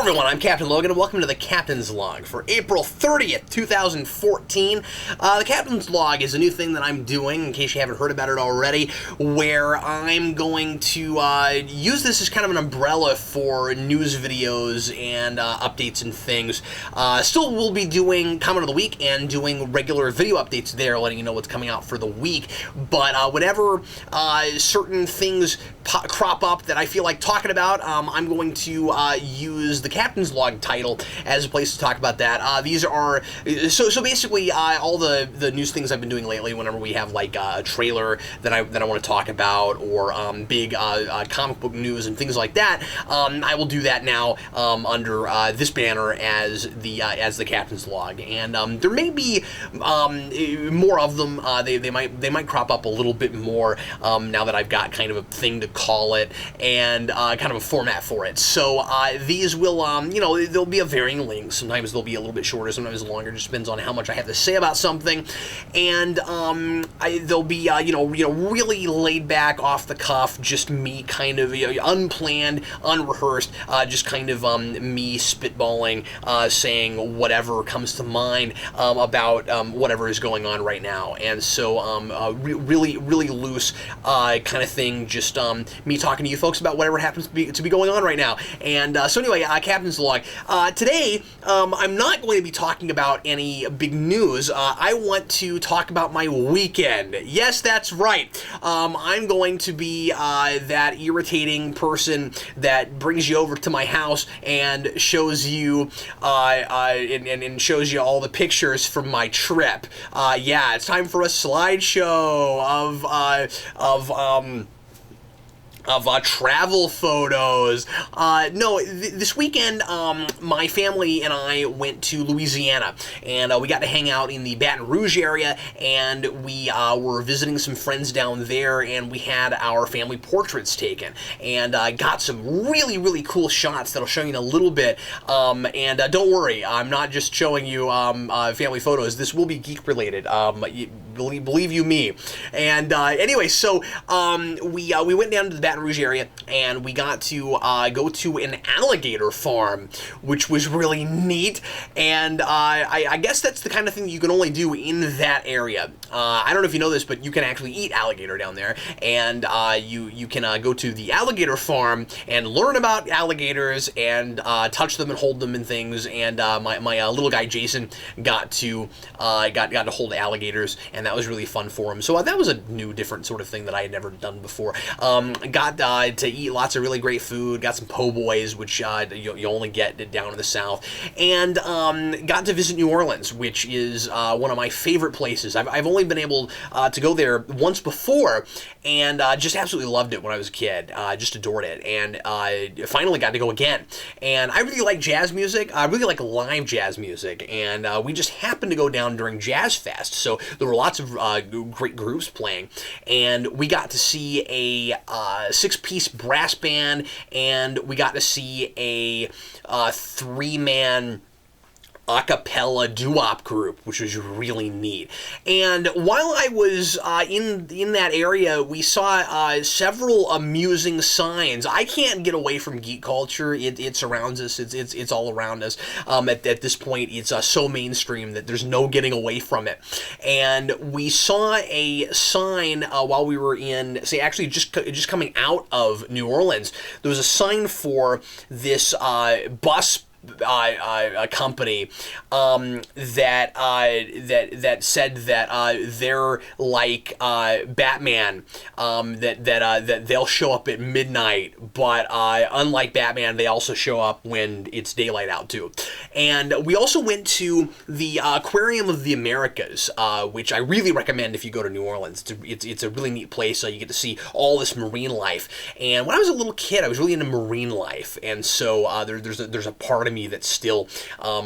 everyone, I'm Captain Logan, and welcome to the Captain's Log for April 30th, 2014. The Captain's Log is a new thing that I'm doing, in case you haven't heard about it already, where I'm going to use this as kind of an umbrella for news videos and updates and things. Still will be doing Comment of the Week and doing regular video updates there, letting you know what's coming out for the week, but whenever certain things crop up that I feel like talking about, I'm going to use the Captain's Log title as a place to talk about that. These are so basically all the news things I've been doing lately. Whenever we have like a trailer that I want to talk about, or big comic book news and things like that, I will do that now under this banner as the Captain's Log. And there may be more of them. They might crop up a little bit more now that I've got kind of a thing to call it and kind of a format for it. So these will, there'll be a varying length. Sometimes they'll be a little bit shorter, sometimes longer. It just depends on how much I have to say about something. And they'll be, really laid back, off the cuff, just me kind of unplanned, unrehearsed, just kind of me spitballing, saying whatever comes to mind about whatever is going on right now. And so really loose kind of thing, just me talking to you folks about whatever happens to be going on right now. And so anyway, Captain's Log. Today, I'm not going to be talking about any big news. I want to talk about my weekend. Yes, that's right. I'm going to be that irritating person that brings you over to my house and shows you and shows you all the pictures from my trip. Yeah, it's time for a slideshow of travel photos. This weekend, my family and I went to Louisiana, and we got to hang out in the Baton Rouge area, and we were visiting some friends down there, and we had our family portraits taken, and got some really cool shots that'll show you in a little bit. And don't worry, I'm not just showing you family photos. This will be geek related. Believe you me. And anyway, so we went down to the Baton Rouge area, and we got to go to an alligator farm, which was really neat. And I guess that's the kind of thing that you can only do in that area. I don't know if you know this, but you can actually eat alligator down there, and you can go to the alligator farm and learn about alligators and touch them and hold them and things. And my little guy Jason got to hold alligators, and that was really fun for him. So that was a new, different sort of thing that I had never done before. Got to eat lots of really great food. Got some po' boys, which you only get down in the South, and got to visit New Orleans, which is one of my favorite places. I've only been able to go there once before, and just absolutely loved it when I was a kid. Just adored it, and finally got to go again. And I really like jazz music. I really like live jazz music, and we just happened to go down during Jazz Fest, so there were lots of great groups playing, and we got to see a six-piece brass band, and we got to see a three-man a cappella doo-wop group, which was really neat. And while I was in that area, we saw several amusing signs. I can't get away from geek culture. It surrounds us. It's all around us. At this point, it's so mainstream that there's no getting away from it. And we saw a sign while we were actually just coming out of New Orleans. There was a sign for this bus company that said that they're like Batman, that they'll show up at midnight, but unlike Batman, they also show up when it's daylight out too. And we also went to the Aquarium of the Americas, which I really recommend if you go to New Orleans. It's a really neat place. You get to see all this marine life. And when I was a little kid, I was really into marine life, and so there's a part of me that still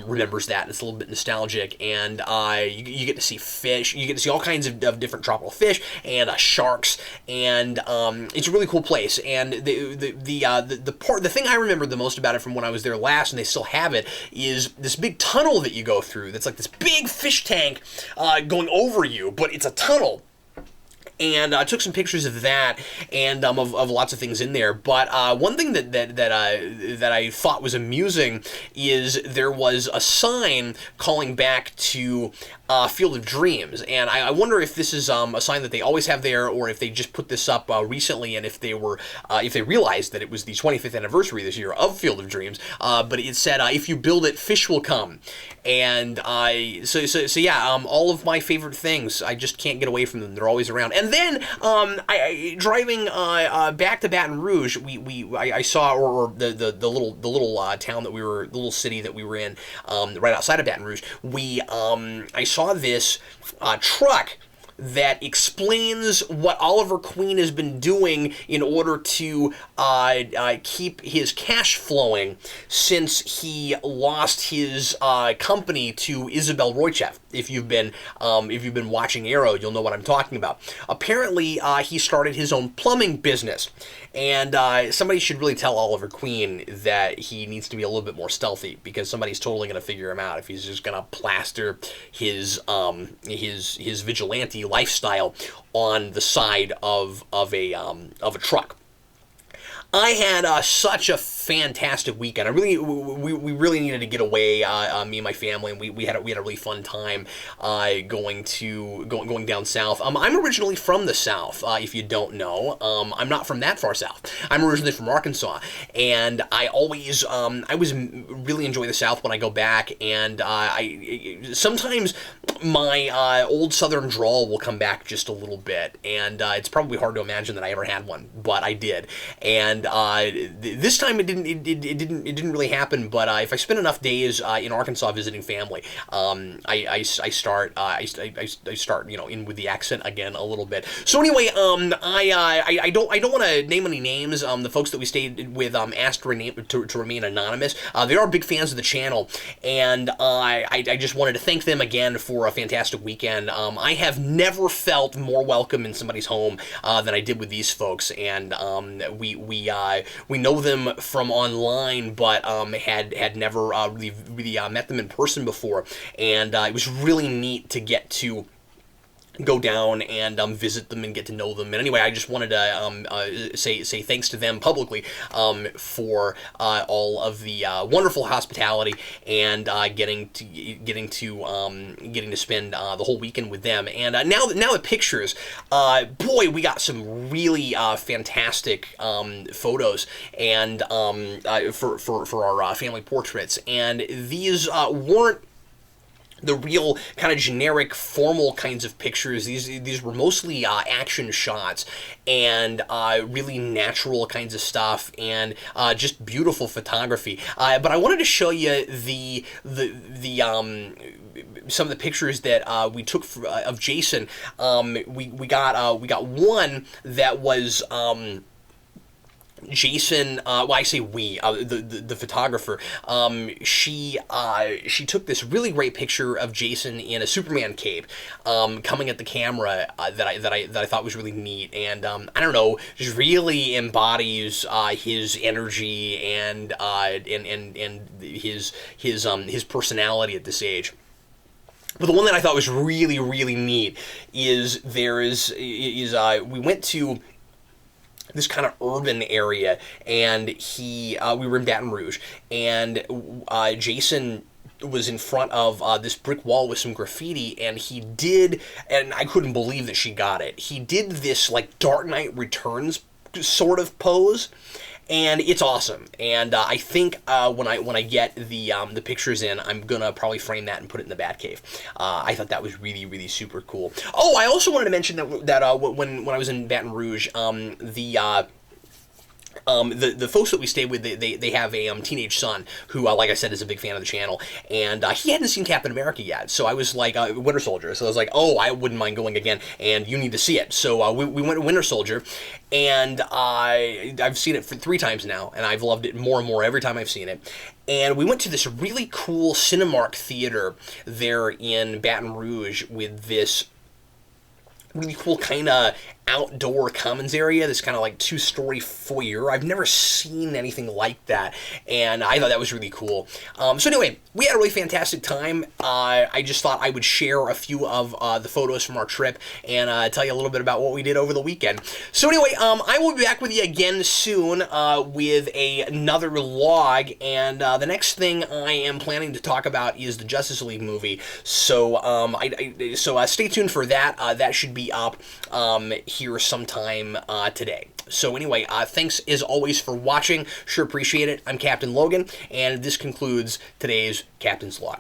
remembers that. It's a little bit nostalgic, and you get to see fish. You get to see all kinds of different tropical fish and sharks, and it's a really cool place. And the thing I remember the most about it from when I was there last, and they still have it, is this big tunnel that you go through. That's like this big fish tank going over you, but it's a tunnel. and I took some pictures of that and of lots of things in there. But one thing that I thought was amusing is there was a sign calling back to Field of Dreams, and I wonder if this is a sign that they always have there, or if they just put this up recently, and if they realized that it was the 25th anniversary this year of Field of Dreams. But it said, "If you build it, fish will come." And so yeah, all of my favorite things, I just can't get away from them. They're always around. And then driving back to Baton Rouge, I saw or the little town that we were, the little city that we were in, right outside of Baton Rouge. I saw this truck that explains what Oliver Queen has been doing in order to keep his cash flowing since he lost his company to Isabel Roychev. If you've been watching Arrow, you'll know what I'm talking about. Apparently, he started his own plumbing business, and somebody should really tell Oliver Queen that he needs to be a little bit more stealthy, because somebody's totally going to figure him out if he's just going to plaster his vigilante lifestyle on the side of a truck. I had such a fantastic weekend. We really needed to get away, me and my family, and we had a really fun time going down south. I'm originally from the South, if you don't know. I'm not from that far south. I'm originally from Arkansas, and I always really enjoy the South when I go back, and sometimes my old Southern drawl will come back just a little bit, and it's probably hard to imagine that I ever had one, but I did. And this time it didn't really happen. But if I spend enough days in Arkansas visiting family, I start in with the accent again a little bit. So anyway, I don't want to name any names. The folks that we stayed with asked to remain anonymous. They are big fans of the channel, and I just wanted to thank them again for a fantastic weekend. I have never felt more welcome in somebody's home than I did with these folks, and we know them from online, but had never really met them in person before, and it was really neat to get to go down and visit them and get to know them. And anyway, I just wanted to say thanks to them publicly for all of the wonderful hospitality and getting to spend the whole weekend with them. And now the pictures, boy, we got some really fantastic photos and for our family portraits. And these weren't the real kind of generic formal kinds of pictures. These were mostly action shots and really natural kinds of stuff, and just beautiful photography. But I wanted to show you some of the pictures that we took of Jason. We got one that was Jason, well, I say we, the photographer, she took this really great picture of Jason in a Superman cape, coming at the camera, that I thought was really neat, and I don't know, just really embodies his energy and his personality at this age. But the one that I thought was really, really neat is we went to this kind of urban area, and we were in Baton Rouge, and Jason was in front of this brick wall with some graffiti, and and I couldn't believe that she got it. He did this like Dark Knight Returns sort of pose, and it's awesome. And I think when I get the pictures in, I'm gonna probably frame that and put it in the Batcave. I thought that was really, really super cool. Oh, I also wanted to mention that when I was in Baton Rouge, the folks that we stayed with, they have a teenage son who, like I said, is a big fan of the channel, and he hadn't seen Captain America yet, so I was like, Winter Soldier, so I was like, oh, I wouldn't mind going again, and you need to see it. So we went to Winter Soldier, and I've seen it for 3 times now, and I've loved it more and more every time I've seen it. And we went to this really cool Cinemark theater there in Baton Rouge with this really cool kind of outdoor commons area, this kind of like 2-story foyer. I've never seen anything like that, and I thought that was really cool. So anyway, we had a really fantastic time. I just thought I would share a few of the photos from our trip and tell you a little bit about what we did over the weekend. So anyway, I will be back with you again soon with another log, and the next thing I am planning to talk about is the Justice League movie. So stay tuned for that. That should be up here sometime today. So anyway, thanks as always for watching. Sure appreciate it. I'm Captain Logan, and this concludes today's Captain's Log.